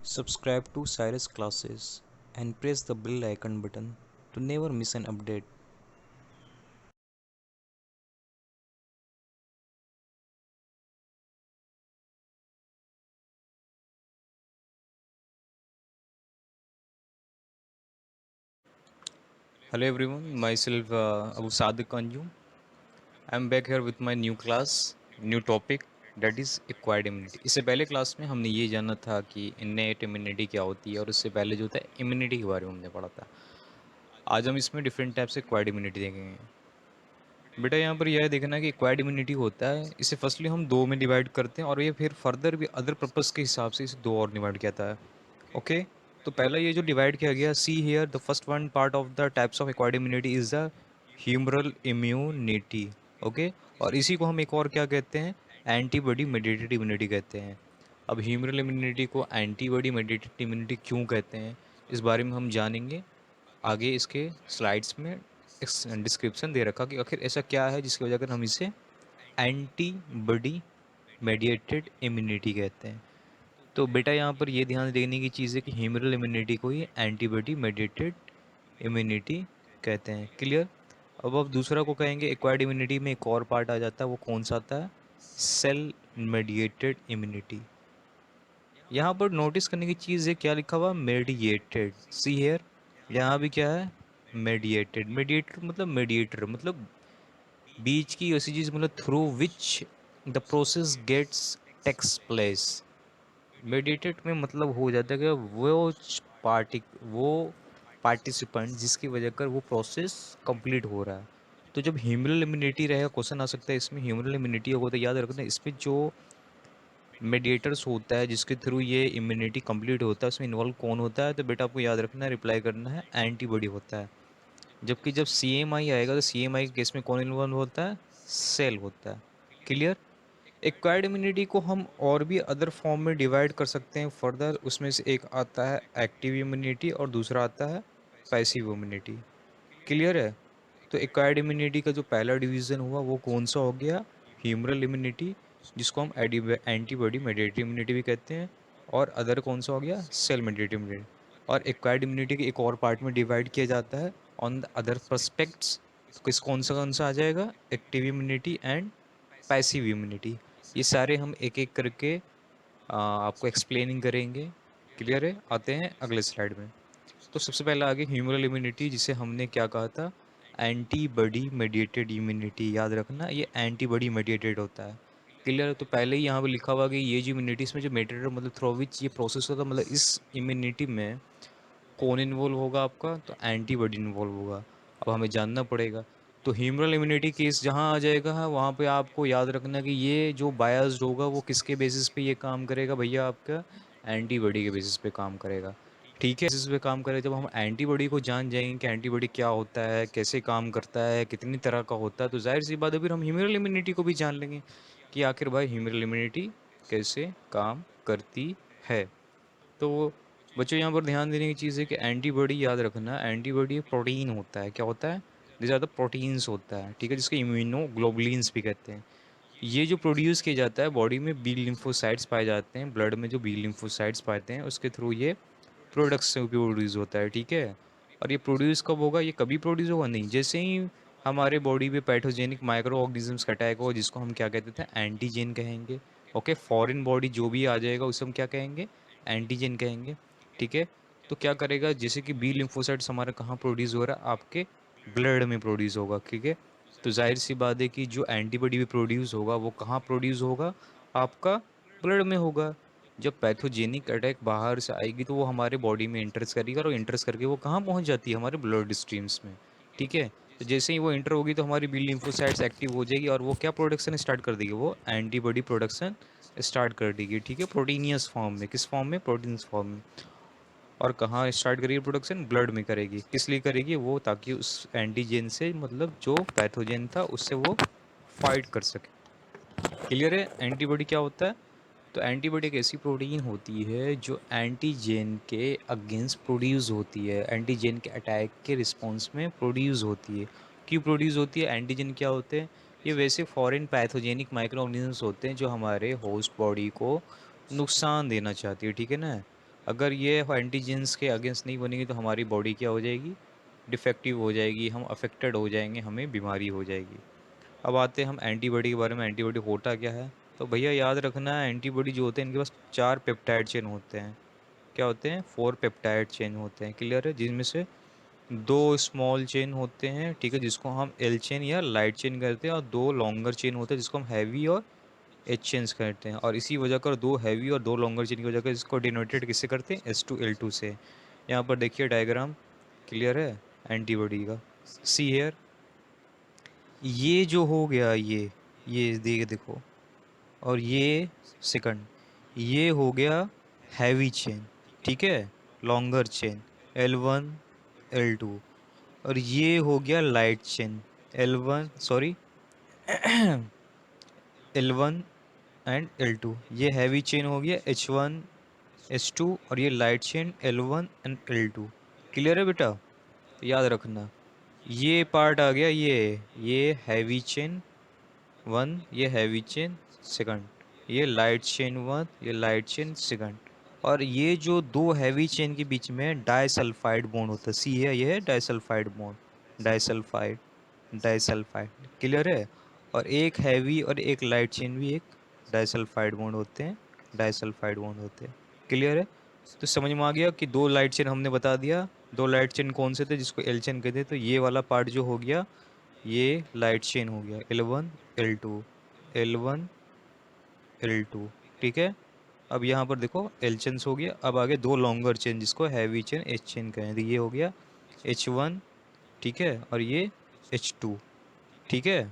Subscribe to Cyrus Classes and press the bell icon button to never miss an update. Hello everyone, myself Abu Sadiq Anju. I'm back here with my new class, new topic that is acquired immunity. इससे पहले class में हमने ये जाना था कि innate immunity क्या होती है और उससे पहले जो था immunity के बारे में हमने पढ़ा था। आज हम इसमें डिफरेंट टाइप से acquired immunity देखेंगे। बेटा यहाँ पर यह देखना कि acquired immunity होता है, इसे फर्स्टली हम दो में डिवाइड करते हैं और ये फिर फर्दर भी अदर पर्पस के हिसाब से इसे दो और डिवाइड किया जाता है। ओके, तो पहला ये जो डिवाइड किया गया, see here the first one part of the types of acquired immunity is the humoral immunity. Okay, और इसी को हम एक और क्या कहते हैं, एंटीबॉडी मेडिएटेड इम्यूनिटी कहते हैं। अब ह्यूमरल इम्यूनिटी को एंटीबॉडी मेडिएटेड इम्यूनिटी क्यों कहते हैं, इस बारे में हम जानेंगे आगे। इसके स्लाइड्स में डिस्क्रिप्शन दे रखा कि आखिर ऐसा क्या है जिसकी वजह कर हम इसे एंटीबॉडी मेडिएटेड इम्यूनिटी कहते हैं। तो बेटा यहाँ पर ये ध्यान देने की चीज़ है कि ह्यूमरल इम्यूनिटी को ही एंटीबॉडी मेडिएटेड इम्यूनिटी कहते हैं। क्लियर। अब दूसरा को कहेंगे एक्वायर्ड इम्यूनिटी में एक और पार्ट आ जाता है, वो कौन सा आता है, सेल मेडिएटेड इम्यूनिटी। यहाँ पर नोटिस करने की चीज़ है क्या लिखा हुआ, मेडिएटेड। सी हेयर, यहाँ भी क्या है, मेडिएटेड। मेडिएटर मतलब मेडिएटर मतलब बीच की ऐसी चीज़, मतलब through which the process gets takes place. Meditate में मतलब हो जाता है कि पार्टी वो पार्टिसिपेंट जिसकी वजह कर वो प्रोसेस कंप्लीट हो रहा है। तो जब ह्यूमरल इम्यूनिटी रहेगा, क्वेश्चन आ सकता है इसमें, ह्यूमरल इम्यूनिटी होगा तो याद रखना इसमें जो मेडिएटर्स होता है जिसके थ्रू ये इम्यूनिटी कंप्लीट होता है, उसमें इन्वॉल्व कौन होता है, तो बेटा आपको याद रखना है, रिप्लाई करना है, एंटीबॉडी होता है। जबकि जब CMI आएगा तो CMI के केस में कौन इन्वॉल्व होता है, सेल होता है। क्लियर। एक्वायर्ड इम्यूनिटी को हम और भी अदर फॉर्म में डिवाइड कर सकते हैं फर्दर। उसमें से एक आता है एक्टिव इम्यूनिटी और दूसरा आता है पैसिव इम्यूनिटी। क्लियर है। तो एक्वायर्ड इम्यूनिटी का जो पहला डिवीजन हुआ वो कौन सा हो गया, ह्यूमरल इम्यूनिटी, जिसको हम एंटीबॉडी मेडिएटेड इम्यूनिटी भी कहते हैं। और अदर कौन सा हो गया, सेल मेडिएटेड इम्यूनिटी। और एक्वायर्ड इम्यूनिटी के एक और पार्ट में डिवाइड किया जाता है ऑन द अदर पर्सपेक्ट्स। तो किस कौन सा आ जाएगा, active immunity and passive immunity. ये सारे हम एक एक करके आपको एक्सप्लेनिंग करेंगे। क्लियर है। आते हैं अगले स्लाइड में। तो सबसे पहले आगे ह्यूमरल इम्यूनिटी, जिसे हमने क्या कहा था, एंटीबॉडी मेडिएटेड इम्यूनिटी। याद रखना ये एंटीबॉडी मेडिएटेड होता है। क्लियर है। तो पहले ही यहाँ पे लिखा हुआ कि ये जो इम्यूनिटी, इसमें जो मेडिएटर मतलब थ्रू विच ये प्रोसेस होता है, मतलब इस इम्यूनिटी में कौन इन्वॉल्व होगा आपका, तो एंटीबॉडी इन्वॉल्व होगा। अब हमें जानना पड़ेगा। तो ह्यूमरल इम्यूनिटी केस जहाँ आ जाएगा है वहाँ पे आपको याद रखना कि ये जो बायस्ड होगा वो किसके बेसिस पे ये काम करेगा भैया, आपका एंटीबॉडी के बेसिस पे काम करेगा। ठीक है, बेसिस पे काम करेगा। जब हम एंटीबॉडी को जान जाएंगे कि एंटीबॉडी क्या होता है, कैसे काम करता है, कितनी तरह का होता है, तो जाहिर सी बात है फिर हम ह्यूमरल इम्यूनिटी को भी जान लेंगे कि आखिर भाई ह्यूमरल इम्यूनिटी कैसे काम करती है। तो बच्चों यहाँ पर ध्यान देने की चीज़ है कि एंटीबॉडी याद रखना, एंटीबॉडी प्रोटीन होता है। क्या होता है, जिसे ज़्यादा प्रोटीन्स होता है, ठीक है, जिसके इम्यूनोग्लोबुलिन्स भी कहते हैं। ये जो प्रोड्यूस किया जाता है बॉडी में, बी लिम्फोसाइट्स पाए जाते हैं, ब्लड में जो बी लिम्फोसाइट्स पाते हैं उसके थ्रू ये प्रोडक्ट्स से प्रोड्यूस होता है। ठीक है। और ये प्रोड्यूस कब होगा, ये कभी प्रोड्यूस होगा नहीं, जैसे ही हमारे बॉडी पे पैथोजेनिक माइक्रो ऑर्गेनिजम्स का अटैक हो, जिसको हम क्या कहते थे, एंटीजन कहेंगे। ओके, फॉरेन बॉडी जो भी आ जाएगा उसे हम क्या कहेंगे, एंटीजन कहेंगे। ठीक है। तो क्या करेगा, जैसे कि बी लिम्फोसाइट्स हमारा कहाँ प्रोड्यूस हो रहा है, आपके ब्लड में प्रोड्यूस होगा। ठीक है। तो जाहिर सी बात है कि जो एंटीबॉडी भी प्रोड्यूस होगा वो कहाँ प्रोड्यूस होगा, आपका ब्लड में होगा। जब पैथोजेनिक अटैक बाहर से आएगी तो वो हमारे बॉडी में इंटरेस्ट करेगी, और इंटरेस्ट करके वो कहाँ पहुँच जाती है, हमारे ब्लड स्ट्रीम्स में। ठीक है। तो जैसे ही वो इंटर होगी तो हमारी बी लिम्फोसाइट्स एक्टिव हो जाएगी और वो क्या प्रोडक्शन स्टार्ट कर देगी, वो एंटीबॉडी प्रोडक्शन स्टार्ट कर देगी। ठीक है, प्रोटीनियस फॉर्म में, किस फॉर्म में, प्रोटीन्स फॉर्म में। और कहाँ स्टार्ट करेगी प्रोडक्शन, ब्लड में करेगी। किस लिए करेगी वो, ताकि उस एंटीजन से, मतलब जो पैथोजन था उससे वो फाइट कर सके। क्लियर है। एंटीबॉडी क्या होता है, तो एंटीबॉडी एक ऐसी प्रोटीन होती है जो एंटीजन के अगेंस्ट प्रोड्यूस होती है, एंटीजन के अटैक के रिस्पॉन्स में प्रोड्यूस होती है। क्यों प्रोड्यूस होती है, एंटीजन क्या होते हैं, ये वैसे फॉरेन पैथोजेनिक माइक्रो ऑर्गेनिजम्स होते हैं जो हमारे होस्ट बॉडी को नुकसान देना चाहती है। ठीक है ना। अगर ये एंटीजेंस के अगेंस्ट नहीं बनेगी तो हमारी बॉडी क्या हो जाएगी, डिफेक्टिव हो जाएगी, हम अफेक्टेड हो जाएंगे, हमें बीमारी हो जाएगी। अब आते हैं हम एंटीबॉडी के बारे में, एंटीबॉडी होता क्या है। तो भैया याद रखना है, एंटीबॉडी जो होते हैं इनके पास 4 पेप्टाइड चेन होते हैं। क्या होते हैं? 4 पेप्टाइड चेन होते हैं, क्लियर है, जिनमें से 2 स्मॉल चेन होते हैं, ठीक है, जिसको हम एल चेन या लाइट चेन कहते हैं, और 2 लॉन्गर चेन होते हैं जिसको हम हैवी और एच चेन्स कहते हैं। और इसी वजह कर 2 हैवी और 2 लॉन्गर चेन की वजह कर इसको डिनोटेड किससे करते हैं? S2L2 से। यहाँ पर देखिए डायग्राम, क्लियर है एंटीबॉडी का। सी हेयर, ये जो हो गया ये देखो, और ये सेकंड, ये हो गया हैवी चेन, ठीक है, लॉन्गर चेन L1 L2। और ये हो गया light chain L1 sorry L1 and L2। ये हैवी चेन हो गया H1 H2, और ये light chain L1 and L2। Clear है बेटा? तो याद रखना, ये पार्ट आ गया, ये हैवी चेन 1, ये हैवी चेन सेकंड, ये लाइट चेन 1, ये लाइट चेन सेकंड। और ये जो 2 हैवी चेन के बीच में डाइसल्फाइड बॉन्ड होता है, सी है, ये है disulphide bond, disulphide, disulphide, clear है। और एक हैवी और एक लाइट चेन भी एक डाइसल्फाइड बॉन्ड होते हैं, डाइसल्फाइड बॉन्ड होते हैं, क्लियर है। तो समझ में आ गया कि 2 लाइट चेन हमने बता दिया, 2 लाइट चेन कौन से थे जिसको एल चेन कहते हैं। तो ये वाला पार्ट जो हो गया ये लाइट चेन हो गया L1 L2, L1 L2, ठीक है। अब यहाँ पर देखो एल चेन्स हो गया। अब आगे 2 लॉन्गर चेन जिसको हैवी चेन एच चेन कहें, तो ये हो गया H1, ठीक है, और ये H2, ठीक है।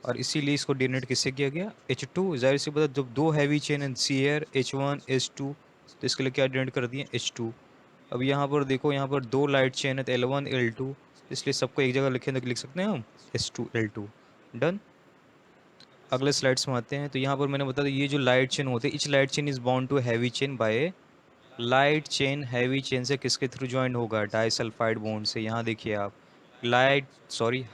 और इसीलिए इसको डिनोट किससे किया गया? H2। जाहिर सी बात है, जब 2 हैवी चेन है सी एयर H1 H2, तो इसके लिए क्या डिनोट कर दिए? H2। अब यहाँ पर देखो, यहाँ पर 2 लाइट चेन है, तो L1 L2, इसलिए सबको एक जगह लिखें तो लिख सकते हैं हम S2L2। डन। अगले स्लाइड्स में आते हैं। तो यहाँ पर मैंने बताया ये जो लाइट चेन होते हैं, each light chain is bound to heavy chain by, light chain heavy chain से किसके थ्रू ज्वाइन होगा? डाइसल्फाइड बॉन्ड से। यहाँ देखिए आप,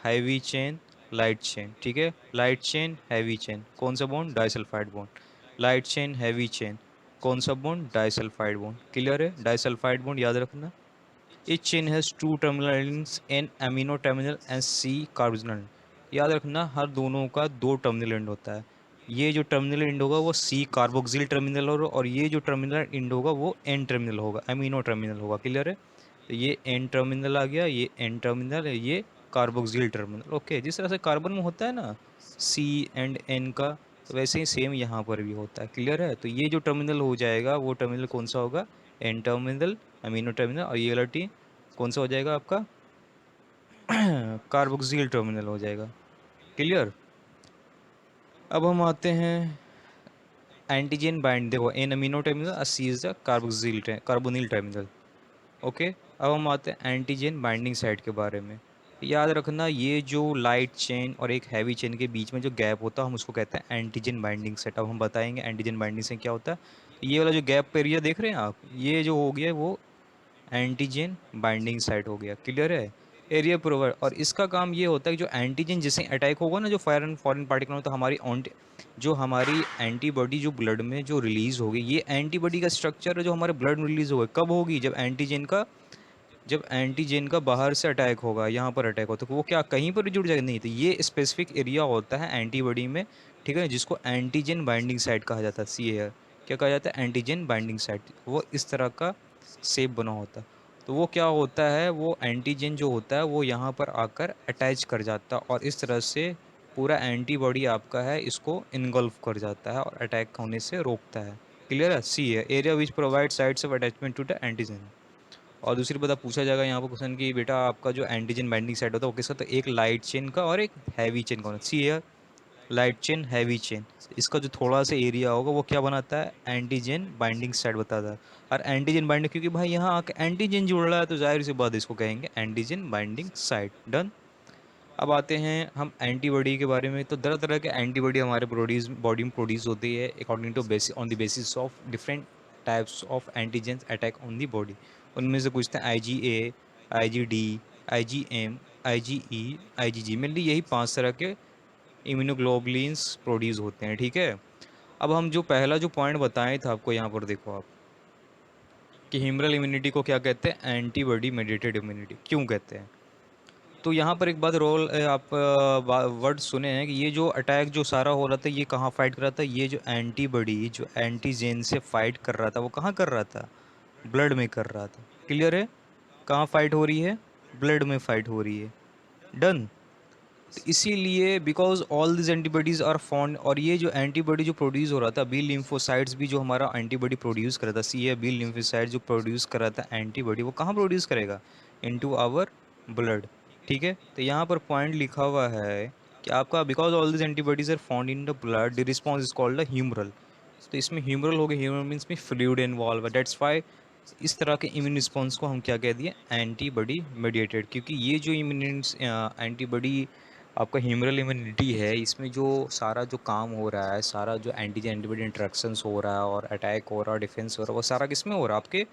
हैवी चेन, लाइट चेन, ठीक है, लाइट चेन हैवी चेन, कौन सा bond? Disulphide bond. Light chain heavy chain, कौन सा बॉन्ड? डाइसल्फाइड बॉन्ड, क्लियर है, डाइसल्फाइड बॉन्ड याद रखना। Each chain has 2 terminal ends, N amino terminal and C carbonyl। याद रखना हर दोनों का 2 टर्मिनल एंड होता है। ये जो टर्मिनल एंड होगा वो C कार्बोक्सिल टर्मिनल होगा, और ये जो टर्मिनल एंड होगा वो N टर्मिनल होगा, अमीनो टर्मिनल होगा, क्लियर है। तो ये N टर्मिनल आ गया, ये N टर्मिनल है, ये कार्बोक्सिल टर्मिनल। ओके, जिस तरह से कार्बन में होता है ना C एंड N का, तो वैसे ही सेम यहाँ पर भी होता है, क्लियर है। तो ये जो टर्मिनल हो जाएगा वो टर्मिनल कौन सा होगा? N टर्मिनल, अमीनो टर्मिनल, और ये वाला T कौन सा हो जाएगा आपका? कार्बोक्सिल टर्मिनल हो जाएगा, क्लियर। अब हम आते हैं एंटीजन बाइंड, देखो an amino terminal, C is the carbonyl terminal. Okay, अब हम आते हैं एंटीजन बाइंडिंग साइट के बारे में। याद रखना ये जो लाइट चेन और एक हैवी चेन के बीच में जो गैप होता है हम उसको कहते हैं एंटीजन बाइंडिंग साइट। अब हम बताएंगे एंटीजन बाइंडिंग से क्या होता है। ये वाला जो गैप एरिया देख रहे हैं आप, ये जो हो गया वो एंटीजन बाइंडिंग साइट हो गया, क्लियर है। एरिया प्रोवाइड, और इसका काम ये होता है कि जो एंटीजन जिसे अटैक होगा ना, जो फॉरेन पार्टिकल होता है, जो हमारी एंटीबॉडी जो ब्लड में जो रिलीज होगी, ये एंटीबॉडी का स्ट्रक्चर है जो हमारे ब्लड में रिलीज होगा, कब होगी? जब एंटीजन का बाहर से अटैक होगा, यहाँ पर अटैक होता है, तो वो क्या कहीं पर भी जुड़ जाएगा? नहीं, तो ये स्पेसिफिक एरिया होता है एंटीबॉडी में, ठीक है, जिसको एंटीजन बाइंडिंग साइट कहा जाता है। सी एयर क्या कहा जाता है? Antigen binding site. वो इस तरह का शेप बना होता है। तो वो क्या होता है, वो एंटीजन जो होता है वो यहाँ पर आकर अटैच कर जाता है, और इस तरह से पूरा एंटीबॉडी आपका है इसको इनगल्फ कर जाता है और अटैक होने से रोकता है, क्लियर है। सी है area which provide sites of attachment to the antigen. और दूसरी बात पूछा जाएगा यहाँ पर क्वेश्चन कि बेटा आपका जो एंटीजन बाइंडिंग साइट होता है वो किसका? तो एक लाइट चेन का और एक हैवी चेन का। सी है लाइट चेन, हैवी चेन, इसका जो थोड़ा सा एरिया होगा वो क्या बनाता है? एंटीजन बाइंडिंग साइट बताता है। और एंटीजन बाइंडिंग, क्योंकि भाई यहाँ आके एंटीजन जुड़ रहा है तो जाहिर सी बात इसको कहेंगे एंटीजन बाइंडिंग साइट। डन। अब आते हैं हम एंटीबॉडी के बारे में। तो तरह तरह के एंटीबॉडी हमारे बॉडी में प्रोड्यूस होती है according to on the basis of different types of antigens attack on the body. उनमें से कुछ थे IgA, IgD, IgM, IgE, IgG। Mainly यही 5 तरह के इम्यूनोग्लोबुलिन्स प्रोड्यूस होते हैं, ठीक है। अब हम जो पहला जो पॉइंट बताए थे आपको, यहाँ पर देखो आप, कि ह्यूमरल इम्यूनिटी को क्या कहते हैं, एंटीबॉडी मेडिएटेड इम्यूनिटी क्यों कहते हैं। तो यहाँ पर एक बात रोल आप वर्ड सुने हैं कि ये जो अटैक जो सारा हो रहा था ये कहाँ फाइट कर रहा था, ये जो एंटीबॉडी जो एंटीजेन से फाइट कर रहा था वो कहाँ कर रहा था, ब्लड में कर रहा था। क्लियर है, कहाँ फाइट हो रही है, ब्लड में फाइट हो रही है। डन। तो इसीलिए because all this antibodies are found, और ये जो एंटीबॉडी जो प्रोड्यूस हो रहा था, बी लिम्फोसाइट्स भी जो हमारा एंटीबॉडी प्रोड्यूस कर रहा था, सी है बी लिम्फोसाइट जो प्रोड्यूस कर रहा था एंटीबॉडी, वो कहाँ प्रोड्यूस करेगा, इनटू आवर ब्लड। ठीक है, तो यहाँ पर पॉइंट लिखा हुआ है कि आपका because all this antibodies are found in the blood the response is called the humoral. तो इसमें ह्यूमरल हो गया, ह्यूमरल मीन्स में फ्लूइड इन्वॉल्व है, दैट्स वाई इस तरह के इम्यून रिस्पॉन्स को हम क्या कह दिए, एंटीबॉडी मेडिएटेड। क्योंकि ये जो इम्यून एंटीबॉडी आपका ह्यूमरल इम्यूनिटी है, इसमें जो सारा जो काम हो रहा है, सारा जो एंटीजन एंटीबॉडी इंटरेक्शंस हो रहा है और अटैक हो रहा है, डिफेंस हो रहा है, वो सारा किस में हो रहा है, आपके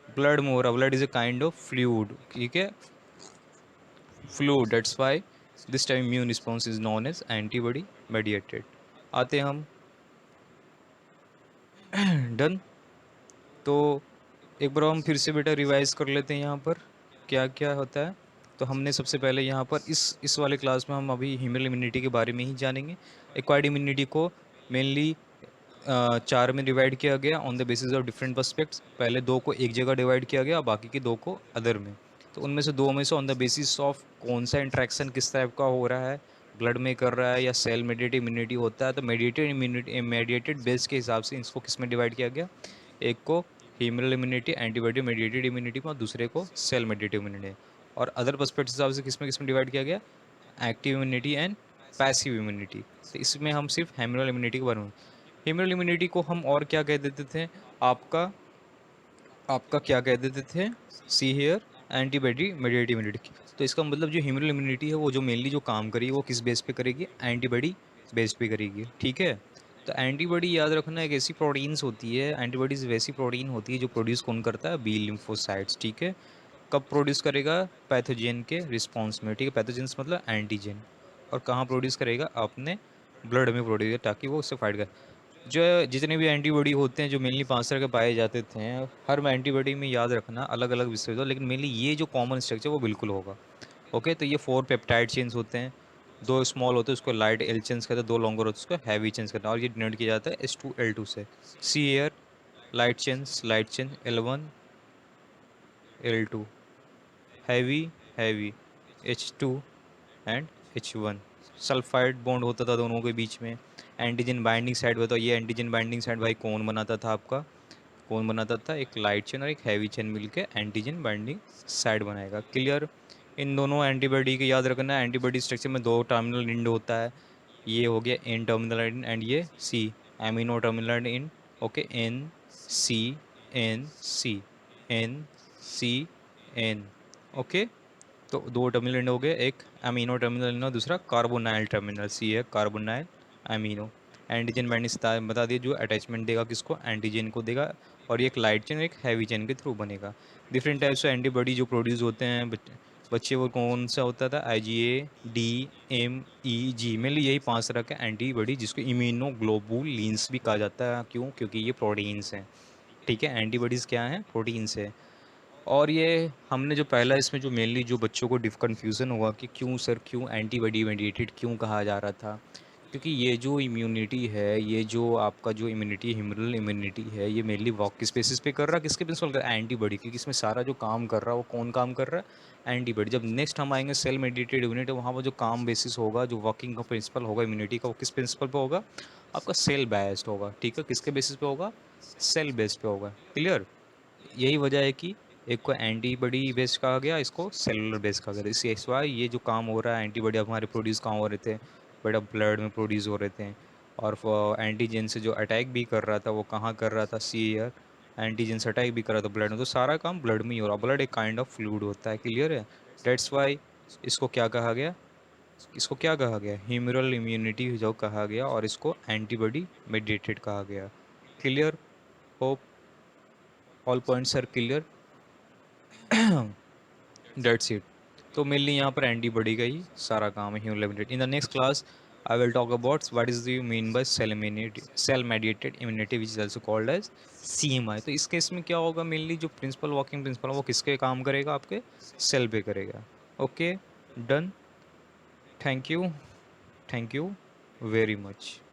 ब्लड में हो रहा है। Blood is a kind of fluid, ठीक है, fluid, that's why this time immune response is known as antibody mediated. आते हैं हम डन। तो एक बार हम फिर से बेटा रिवाइज कर लेते हैं यहाँ पर क्या क्या होता है। तो हमने सबसे पहले यहाँ पर इस वाले क्लास में हम अभी ह्यूमरल इम्यूनिटी के बारे में ही जानेंगे। एक्वायर्ड इम्यूनिटी को मेनली चार में डिवाइड किया गया on the basis of different perspects. पहले दो को एक जगह डिवाइड किया गया, बाकी के दो को अदर में। तो उनमें से दो में से ऑन द बेसिस ऑफ कौन सा इंट्रैक्शन किस टाइप का हो रहा है, ब्लड में कर रहा है या सेल मेडिएटेड इम्यूनिटी होता है, तो मेडिएटेड इम्यूनिटी मेडिएटेड बेस के हिसाब से इसको किस में डिवाइड किया गया, एक को humoral immunity antibody mediated immunity में और दूसरे को सेल मेडिएटेड इम्यूनिटी। और अदर पर्सपेक्टिव हिसाब से किस में डिवाइड किया गया, active immunity and passive immunity. तो इसमें हम सिर्फ ह्यूमरल इम्यूनिटी के बारे में, ह्यूमरल इम्यूनिटी को हम और क्या कह देते थे, आपका आपका क्या कह देते थे, see here antibody mediated immunity. तो इसका मतलब जो ह्यूमरल इम्यूनिटी है वो जो मेनली जो काम करेगी वो किस बेस पे करेगी, एंटीबॉडी बेस्ड पे करेगी। ठीक है, तो एंटीबॉडी याद रखना एक ऐसी प्रोटीन्स होती है, एंटीबॉडीज वैसी प्रोटीन होती है जो प्रोड्यूस कौन करता है, बी लिम्फोसाइट्स। ठीक है, कब प्रोड्यूस करेगा, पैथोजन के रिस्पॉन्स में। ठीक है, पैथोजेंस मतलब एंटीजन। और कहाँ प्रोड्यूस करेगा, अपने ब्लड में प्रोड्यूस, ताकि वो उससे फाइट करे। जो जितने भी एंटीबॉडी होते हैं जो मेनली 5 तरह के पाए जाते थे, हर एंटीबॉडी में याद रखना अलग अलग विषय होता है, लेकिन मेनली ये जो कॉमन स्ट्रक्चर वो बिल्कुल होगा। ओके, तो ये 4 पेप्टाइड चेन्स होते हैं, 2 स्मॉल होते हैं उसको लाइट एल चेन्स कहते हैं, 2 लॉन्गर होते हैं उसको हैवी चेन्स कहते हैं, और ये डिनोट किया जाता है H2L2 से। See here light chain L1 L2, heavy H2 and H1। Sulphide bond होता था दोनों के बीच में। एंटीजन बाइंडिंग साइड बताओ, ये एंटीजन बाइंडिंग साइड भाई कौन बनाता था आपका, कौन बनाता था, एक लाइट चेन और एक हैवी चेन मिलके एंटीजन बाइंडिंग साइड बनाएगा। क्लियर, इन दोनों एंटीबॉडी के याद रखना, एंटीबॉडी स्ट्रक्चर में 2 टर्मिनल एंड होता है, ये हो गया एन टर्मिनल एंड एंड ये C amino terminal end. Okay, C N C N. Okay, तो 2 टर्मिनल एंड हो गए, एक अमीनो टर्मिनल एंड और दूसरा कार्बोनाइल टर्मिनल, सी है कार्बोनाइल अमीनो। एंटीजन बाइंडिंग बता दिए, जो अटैचमेंट देगा किसको, एंटीजन को देगा, और ये एक लाइट चेन और एक हैवी चेन के थ्रू बनेगा। डिफरेंट टाइप्स ऑफ एंटीबॉडी जो प्रोड्यूस होते हैं बच्चे, वो कौन सा होता था, IgA, DMEG, मेनली यही 5 तरह के एंटीबॉडी जिसको इम्यूनोग्लोबुलिन्स भी कहा जाता है। क्यों, क्योंकि ये प्रोटीन्स हैं। ठीक है, एंटीबॉडीज़ क्या हैं, प्रोटीन्स है। और ये हमने जो पहला इसमें जो मेनली जो बच्चों को कन्फ्यूज़न हुआ कि क्यों सर, क्यों एंटीबॉडी मेडिएटेड क्यों कहा जा रहा था, क्योंकि ये जो इम्यूनिटी है, ये जो आपका जो इम्यूनिटी ह्यूमरल इम्यूनिटी है, ये मेनली वॉक किस बेसिस पे कर रहा है, किसके प्रिंसिपल कर रहा है, एंटीबॉडी। क्योंकि इसमें सारा जो काम कर रहा है वो कौन काम कर रहा है, एंटीबॉडी। जब नेक्स्ट हम आएंगे सेल मेडिएटेड इम्यूनिटी, वहाँ पर जो काम बेसिस होगा, जो वर्किंग का प्रिंसिपल होगा इम्यूनिटी का, वो किस प्रिंसिपल पे होगा, आपका सेल बेस्ड होगा। ठीक है, किसके बेसिस पे होगा, सेल बेस्ड पे होगा। क्लियर, यही वजह है कि एक को एंटीबॉडी बेस्ड कहा गया, इसको सेलुलर बेस्ड कहा गया। इसी एस वाई ये जो काम हो रहा है, एंटीबॉडी हमारे प्रोड्यूस कहाँ हो रहे थे, बड़ा ब्लड में प्रोड्यूस हो रहे थे। और एंटीजन से जो अटैक भी कर रहा था वो कहाँ कर रहा था, सी ईयर एंटीजन से अटैक भी कर रहा था ब्लड में। तो सारा काम ब्लड में ही हो रहा, ब्लड एक काइंड ऑफ फ्लूइड होता है। क्लियर है, डेट्स वाई इसको क्या कहा गया, इसको क्या कहा गया, ह्यूमरल इम्यूनिटी जो कहा गया, और इसको एंटीबॉडी मेडिएटेड कहा गया। Clear, hope all points are clear. That's it. तो मेनली यहाँ पर एंटीबॉडी का ही सारा काम है human limited. In the next class I will talk about what is the mean by cell mediated immunity which is also called as CMI. तो इस केस में क्या होगा, मेनली जो प्रिंसिपल वर्किंग प्रिंसिपल वो किसके काम करेगा, आपके सेल पे करेगा. Okay, done. Thank you very much.